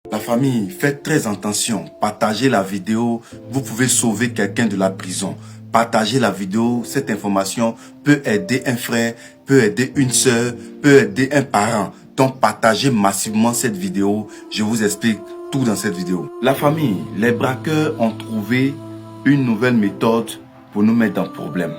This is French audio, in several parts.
La famille, faites très attention. Partagez la vidéo. Vous pouvez sauver quelqu'un de la prison. Partagez la vidéo. Cette information peut aider un frère, peut aider une soeur, peut aider un parent. Donc partagez massivement cette vidéo. Je vous explique tout dans cette vidéo. La famille, les braqueurs ont trouvé une nouvelle méthode pour nous mettre dans le problème.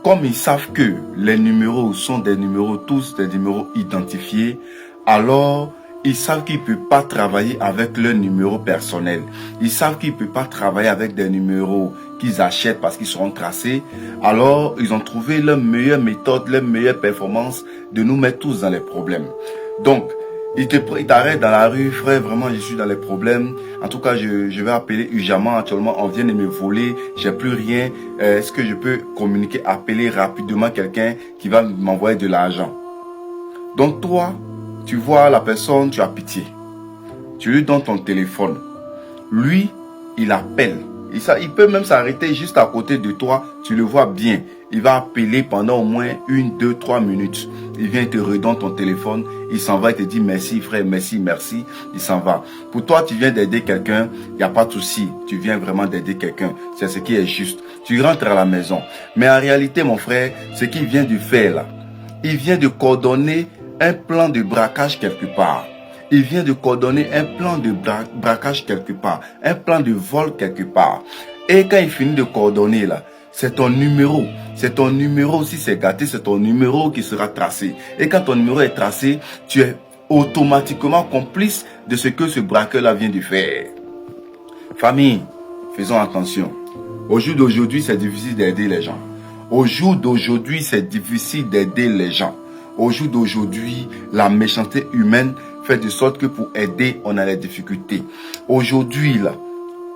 Comme ils savent que les numéros sont des numéros, tous des numéros identifiés, alors ils savent qu'ils ne peuvent pas travailler avec leur numéro personnel. Ils savent qu'ils ne peuvent pas travailler avec des numéros qu'ils achètent parce qu'ils seront tracés. Alors, ils ont trouvé leur meilleure méthode, leur meilleure performance de nous mettre tous dans les problèmes. Donc, ils t'arrêtent dans la rue, frère, vraiment je suis dans les problèmes. En tout cas, je vais appeler urgemment. Actuellement, on vient de me voler, j'ai plus rien. Est-ce que je peux communiquer, appeler rapidement quelqu'un qui va m'envoyer de l'argent? Donc toi, tu vois la personne, tu as pitié. Tu lui donnes ton téléphone. Lui, il appelle. Il peut même s'arrêter juste à côté de toi. Tu le vois bien. Il va appeler pendant au moins 1, 2, 3 minutes. Il vient te redonner ton téléphone. Il s'en va, il te dit merci frère, merci, merci. Il s'en va. Pour toi, tu viens d'aider quelqu'un. Il n'y a pas de souci. Tu viens vraiment d'aider quelqu'un. C'est ce qui est juste. Tu rentres à la maison. Mais en réalité, mon frère, ce qu'il vient de faire là, il vient de coordonner un plan de braquage quelque part. Il vient de coordonner un plan de braquage quelque part, un plan de vol quelque part. Et quand il finit de coordonner là, c'est ton numéro. C'est ton numéro, si c'est gâté, c'est ton numéro qui sera tracé. Et quand ton numéro est tracé, tu es automatiquement complice de ce que ce braqueur-là vient de faire. Famille, faisons attention. Au jour d'aujourd'hui, c'est difficile d'aider les gens. Au jour d'aujourd'hui, c'est difficile d'aider les gens. Au jour d'aujourd'hui, la méchanceté humaine fait de sorte que pour aider, on a des difficultés. Aujourd'hui, là,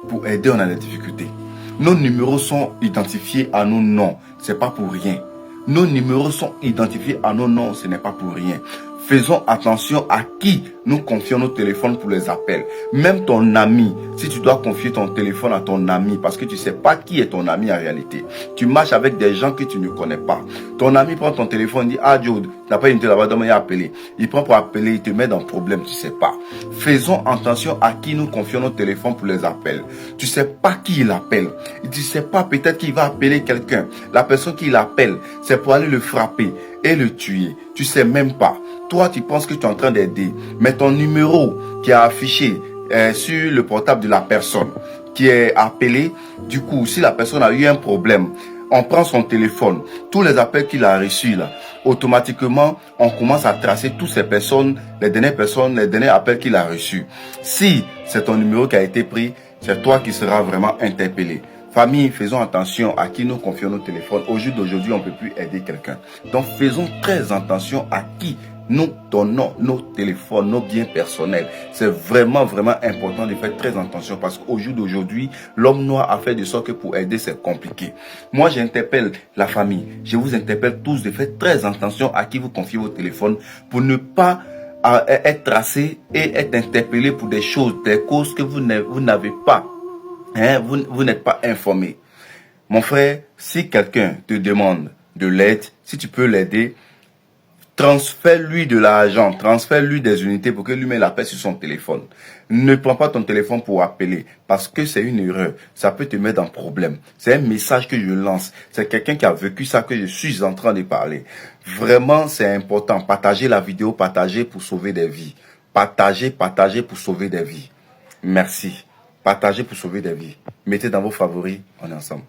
pour aider, on a des difficultés. Nos numéros sont identifiés à nos noms. Ce n'est pas pour rien. Nos numéros sont identifiés à nos noms. Ce n'est pas pour rien. Faisons attention à qui nous confions nos téléphones pour les appels. Même ton ami, si tu dois confier ton téléphone à ton ami, parce que tu ne sais pas qui est ton ami en réalité. Tu marches avec des gens que tu ne connais pas. Ton ami prend ton téléphone, dit « Ah Joe, tu n'as pas une téléphone, il a appelé. » Il prend pour appeler, il te met dans le problème, tu ne sais pas. Faisons attention à qui nous confions nos téléphones pour les appels. Tu ne sais pas qui il appelle. Tu ne sais pas, peut-être qu'il va appeler quelqu'un. La personne qui l'appelle, c'est pour aller le frapper et le tuer. Tu ne sais même pas. Toi, tu penses que tu es en train d'aider. Mais ton numéro qui est affiché sur le portable de la personne qui est appelée, du coup, si la personne a eu un problème, on prend son téléphone, tous les appels qu'il a reçus là, automatiquement, on commence à tracer toutes ces personnes, les derniers appels qu'il a reçus. Si c'est ton numéro qui a été pris, c'est toi qui seras vraiment interpellé. Famille, faisons attention à qui nous confions nos téléphones. Au jour d'aujourd'hui, on ne peut plus aider quelqu'un. Donc, faisons très attention à qui nous donnons nos téléphones, nos biens personnels. C'est vraiment, vraiment important de faire très attention parce qu'au jour d'aujourd'hui, l'homme noir a fait de sorte que pour aider, c'est compliqué. Moi, j'interpelle la famille. Je vous interpelle tous de faire très attention à qui vous confiez vos téléphones pour ne pas être tracé et être interpellé pour des choses, des causes que vous n'avez pas. Vous n'êtes pas informé. Mon frère, si quelqu'un te demande de l'aide, si tu peux l'aider, transfère-lui de l'argent, transfère-lui des unités pour que lui-même l'appelle sur son téléphone. Ne prends pas ton téléphone pour appeler parce que c'est une erreur. Ça peut te mettre en problème. C'est un message que je lance. C'est quelqu'un qui a vécu ça que je suis en train de parler. Vraiment, c'est important. Partagez la vidéo, partagez pour sauver des vies. Partagez pour sauver des vies. Merci. Partagez pour sauver des vies. Mettez dans vos favoris. On est ensemble.